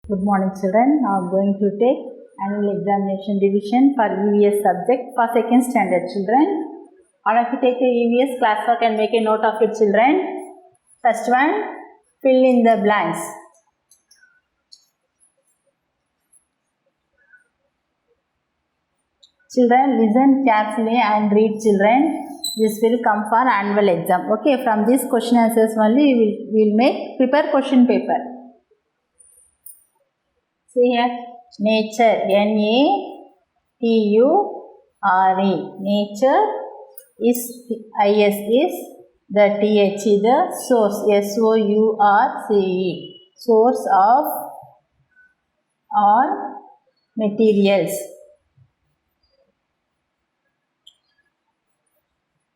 Good morning children. Now going to take annual examination revision for EVS subject for second standard children. All of you take the EVS classwork and make a note of it children. First one, fill in the blanks. Children, listen carefully and read children. This will come for annual exam. Okay, from these question answers only we will prepare question paper. See here, nature, N-A-T-U-R-E, nature is, I-S is, the T-H is the source, S-O-U-R-C-E, source of all materials.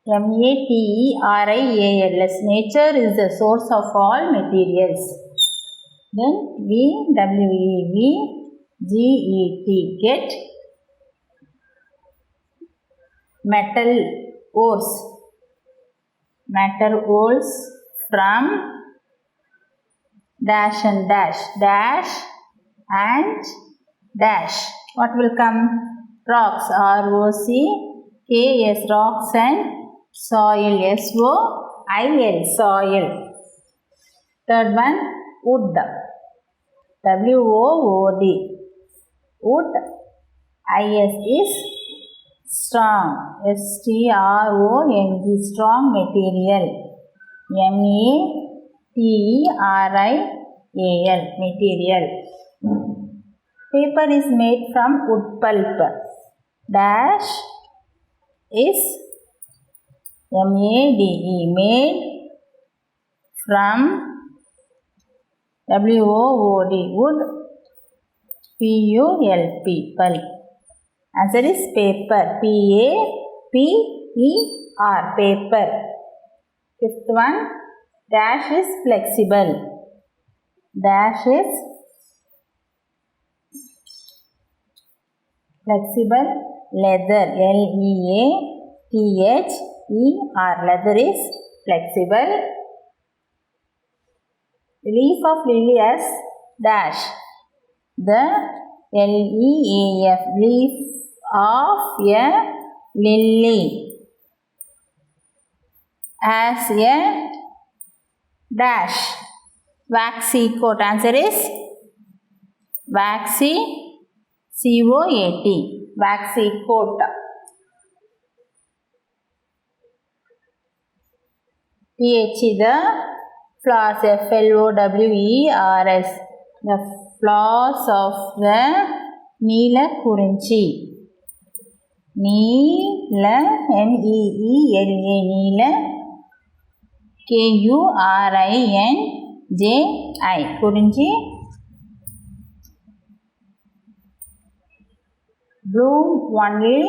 M-A-T-E-R-I-A-L-S, nature is the source of all materials. Then V-W-E-V-G-E-T, get. Metal ores from dash and dash, and dash. What will come? Rocks, R-O-C-K-S, rocks, and soil, S-O-I-L, soil. Third one, wood, W-O-O-D, wood, I-S is strong, S-T-R-O-N-G, strong material, M-A-T-E-R-I-A-L, material. Paper is made from wood pulp, dash is M-A-D-E, made from W-O-O-D, wood, P-U-L-P, pulp. Answer is paper, P-A-P-E-R, paper. Fifth one, dash is flexible, dash is flexible, leather, L-E-A-T-H-E-R, leather is flexible. Leaf of lily as dash, the L-E-A-F, leaf of a lily as a dash, waxy coat. Answer is waxy, C-O-A-T, waxy coat. T-H, the flowers, F-L-O-W-E-R-S, the flowers of the Neelakurinchi, Neela, N-E-E-L-A, Neela, K-U-R-I-N-J-I, Kurinchi. Bloom only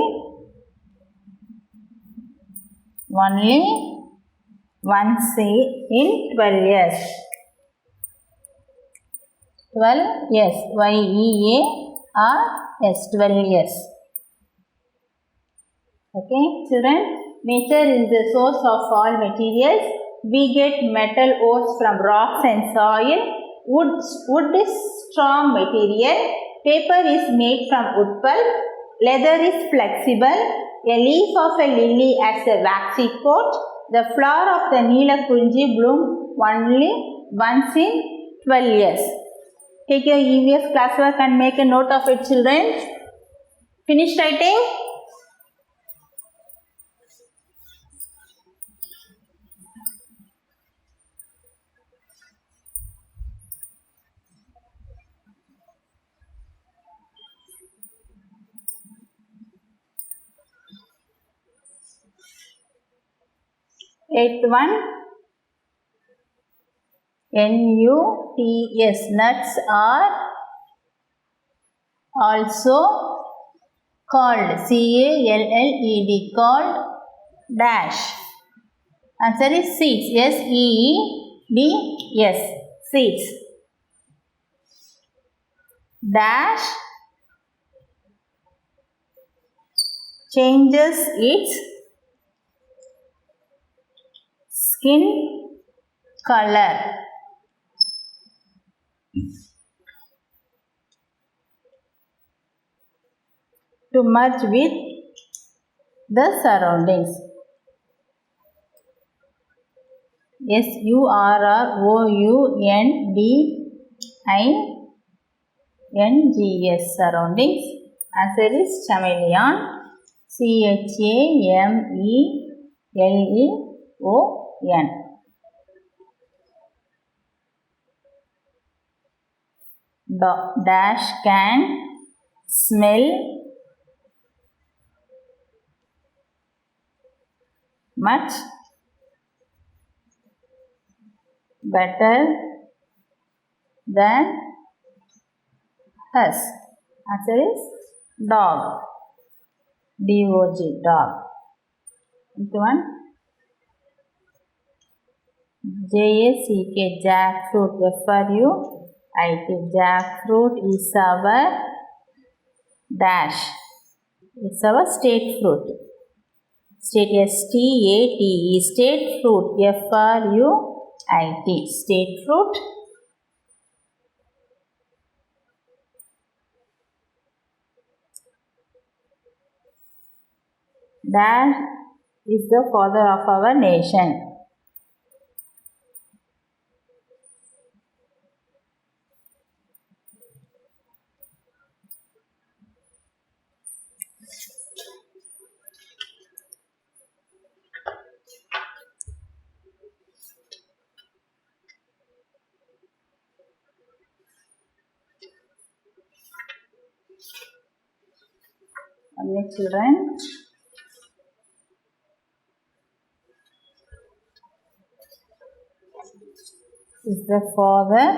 once in 12 years. 12 years, Y-E-A-R-S, 12 years. Okay, children, nature is the source of all materials. We get metal ores from rocks and soil. Wood is strong material. Paper is made from wood pulp. Leather is flexible. A leaf of a lily as a waxy coat. The flower of the Neelakurinchi bloom only once in 12 years. Take your EVS classwork and make a note of it, children. Finish writing? Eighth one, N-U-T-S, nuts are also called, C-A-L-L-E-D, called dash. Answer is seeds, S-E-E-D-S, seeds. Dash changes its skin color. to merge with the surroundings. surroundings, surroundings. Answer is chameleon. chameleon. Dash can smell much better than us. Answer is dog. D-O-G, dog. Next one. J-A-C-K, jackfruit. F-R-U-I-T. Jackfruit is our dash. It's our state fruit. State, S-T-A-T-E, state fruit. F-R-U-I-T, state fruit. Dash is the father of our nation. Next, children. Is the father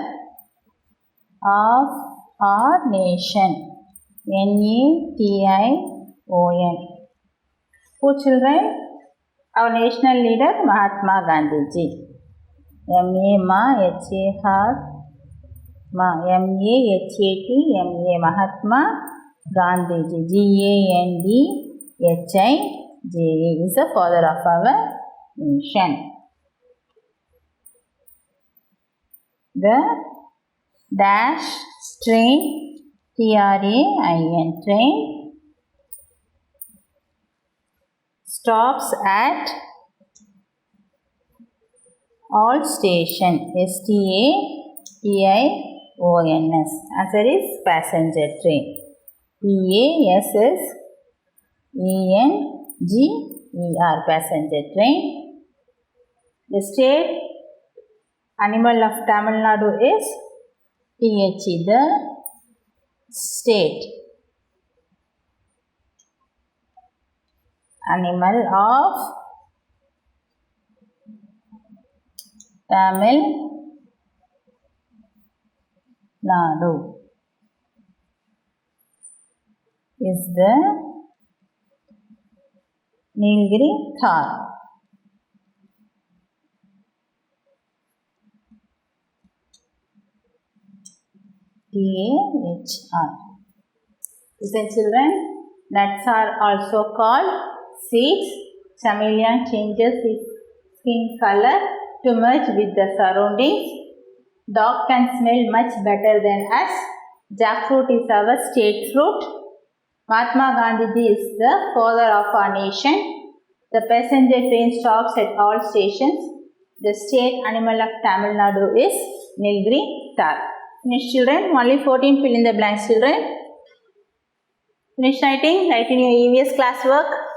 of our nation. N-A-T-I-O-N. Who, children? Our national leader Mahatma Gandhi ji. M-A-H-A-T Mahatma Gandhi ji. G-A-N-D-H-I-J-A is the father of our nation. The dash train, T-R-A-I-N, train stops at all station. S-T-A-T-I-O-N-S. Answer is passenger train. P-A-S-S-E-N-G-E-R, passenger train. The state animal of Tamil Nadu is T-H-E, the state animal of Tamil Nadu is the Nilgiri Thar. T-A-H-R. Listen, children, nuts are also called seeds. Chameleon changes its skin color to merge with the surroundings. Dog can smell much better than us. Jackfruit is our state fruit. Mahatma Gandhi is the father of our nation. The passenger train stops at all stations. The state animal of Tamil Nadu is Nilgiri Thar. Finish, children. Only 14 fill in the blanks, children. Finish writing. Write in your EVS classwork.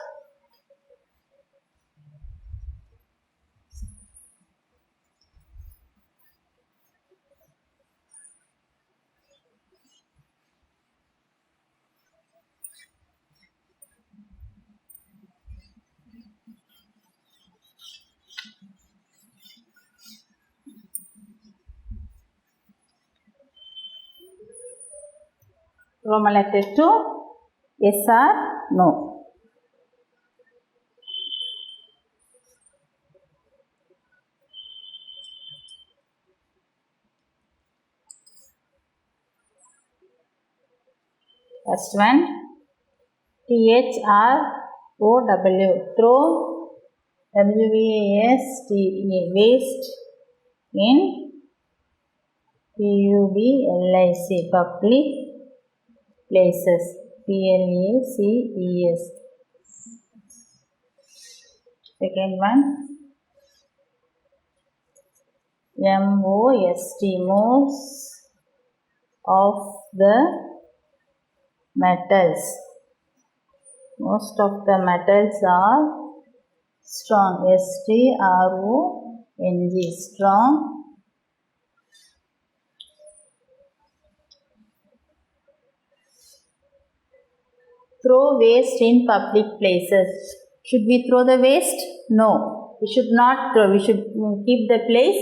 Roman letter 2. Yes or no. First one. T-H-R-O-W. Throw. W-A-S-T-E. Waste. In. P-U-B-L-I-C. Public places. Places. Second one, most, most of the metals. Most of the metals are strong. strong, strong. Throw waste in public places. Should we throw the waste? No. We should not throw. We should keep the place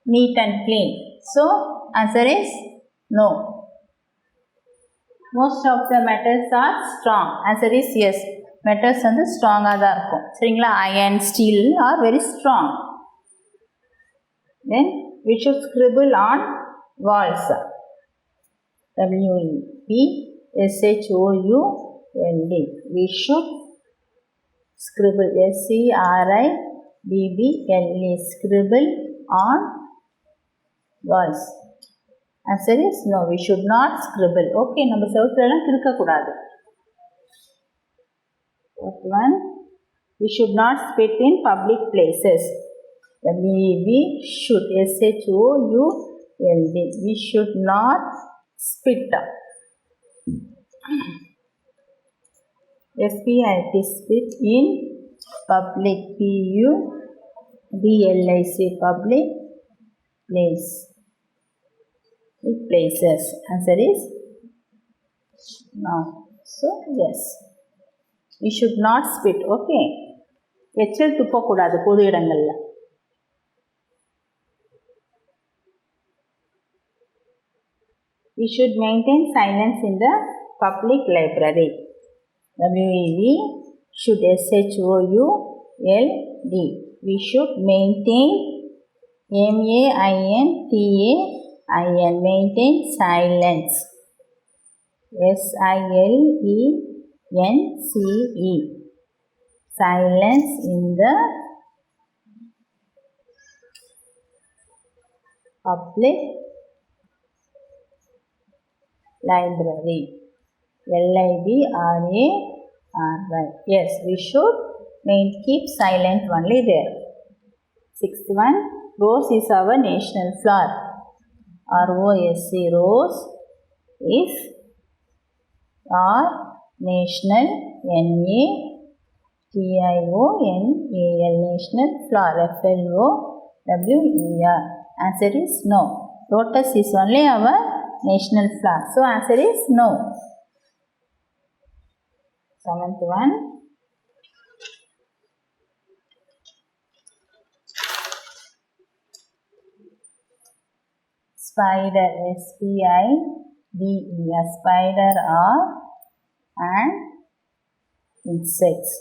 neat and clean. So, answer is no. Most of the metals are strong. Answer is yes. Metals வந்து ஸ்ட்ராங்காக தான் இருக்கும். சரிங்களா? Iron, steel are very strong. Then we should scribble on walls. WEBSHOULD. We should scribble. SCRIBBLE. Scribble on walls. Answer is no. We should not scribble. Okay, நம்ம செவுத்துலலாம் கிறுக்கக்கூடாது. Fourth one, we should not spit in public places. We should. SHOULD. We should not spit. SPIT. Spit in public. PUBLIC. Public place. Places. Answer is no. So yes, we should not spit. Okay, எச்சில் துப்பக்கூடாது பொது இடங்கள்ல. We should maintain silence in the public library. WEV should. SHOULD. We should maintain. MAINTAIN. Maintain silence. SILENCE. Silence in the public library. LIBRARY. Yes, we should keep silent only there. Sixth one, rose is our national flower. ROSE. Rose is our national. NATIONAL. National flower. FLOWER. Answer is no. Lotus is only our national flower. So answer is no. Seventh one, spider. SPIDER. Spider are an insects.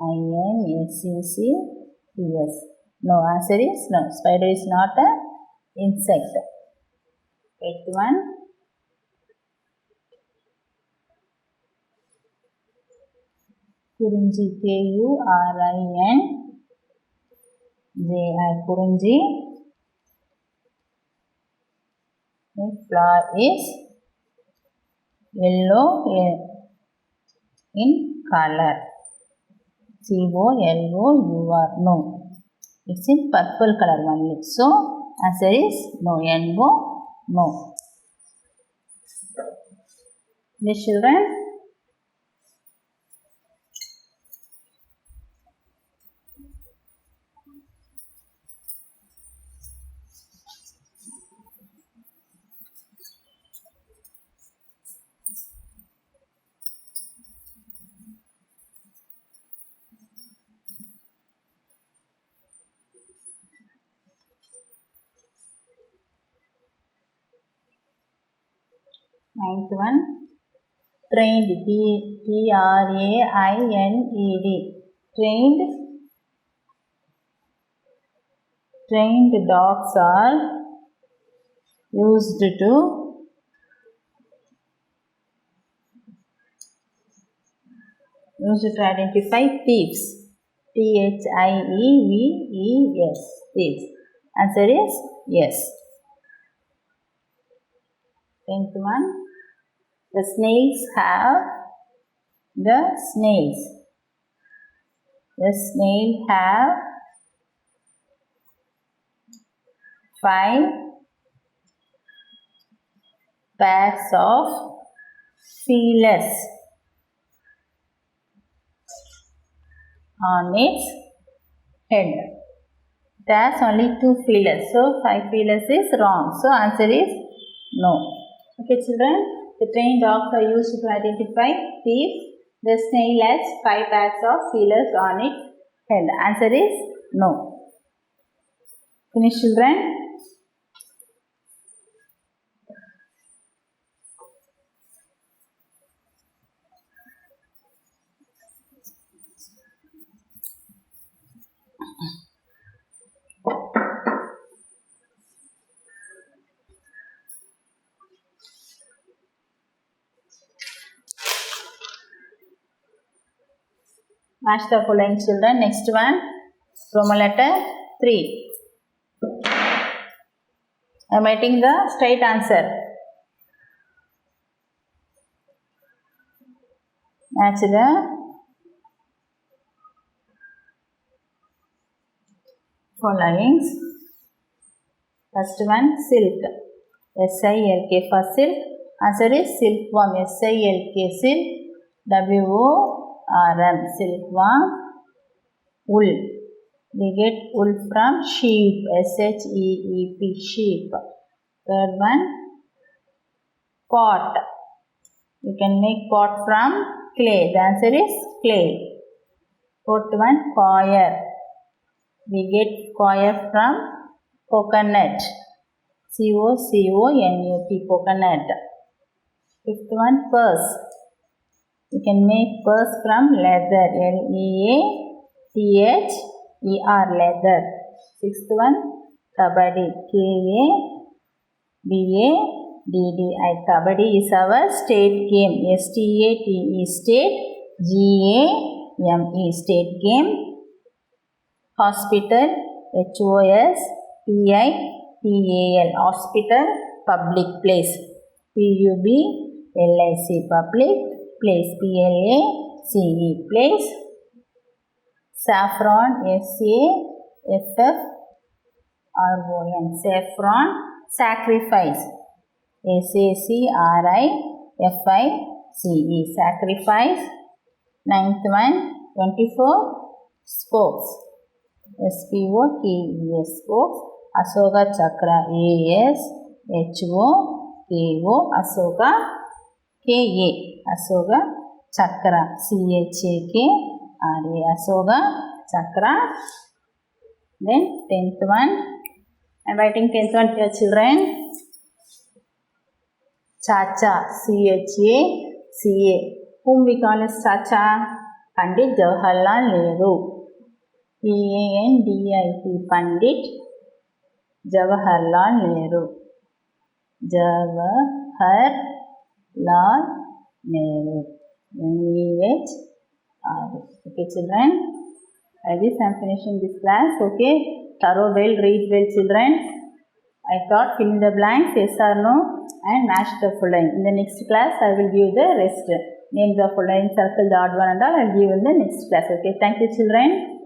INSECTS. No, answer is no. Spider is not an insect. Eighth one, Kurunji. KURINJI. Kurunji. The flower is yellow in color. COLOUR. No, it's in purple color only. So answer is no. No. The children, ninth one, trained. TRAINED. Trained dogs are used to identify thieves. THIEVES. Thieves. Answer is yes. 10th one. The snails have, the snails have 5 pairs of feelers on its head. It has only 2 feelers, so 5 feelers is wrong. So answer is no. Okay children, the trained dogs are used to identify thieves. The snail has 5 pairs of feelers on its head. Answer is no. Finish children. Match the following children. Next one, Roman letter 3. I am writing the straight answer. Match the following. First one, silk. S-I-L-K for silk. Answer is silkworm. S-I-L-K, silk. W-O-R-M, silkworm. Wool. We get wool from sheep. S-H-E-E-P, sheep. Third one, pot. We can make pot from clay. The answer is clay. Fourth one, coir. We get coir from coconut. C-O-C-O-N-U-T, coconut. Fifth one, purse. We can make purse from leather. L-E-A-T-H-E-R, leather. Sixth one, kabaddi. K-A-B-A-D-D-I, kabaddi is our state game. S-T-A-T-E, state. G-A-M-E, state game. Hospital, H-O-S-P-I-T-A-L, hospital. Public place, P-U-B-L-I-C, public place, P-L-A-C-E, place. Saffron, S-A-F-F-R-O-N, saffron. Sacrifice, S-A-C-R-I-F-I-C-E, sacrifice. Ninth one, 24, spokes. S-P-O-K-E-S, spokes. Ashoka Chakra, A-S-H-O-K-O, Ashoka, K-A, Ashoka Chakra, C-H-A-K-R-A, Ashoka Chakra. Then 10th one, I am writing 10th one here children. Chacha, C-H-A-C-A. Whom we call as Chacha? Pandit Jawaharlal Nehru. P-A-N-D-I-T, Pandit Jawaharlal Nehru. Jawaharlal Nehru. N-E-H-R. Okay children. Like this I am finishing this class. Okay. Thorough well, read well children. I thought fill in the blanks, yes or no, and match the following. In the next class I will give the rest. Name the following, circle the odd one and all I will give in the next class. Okay. Thank you children.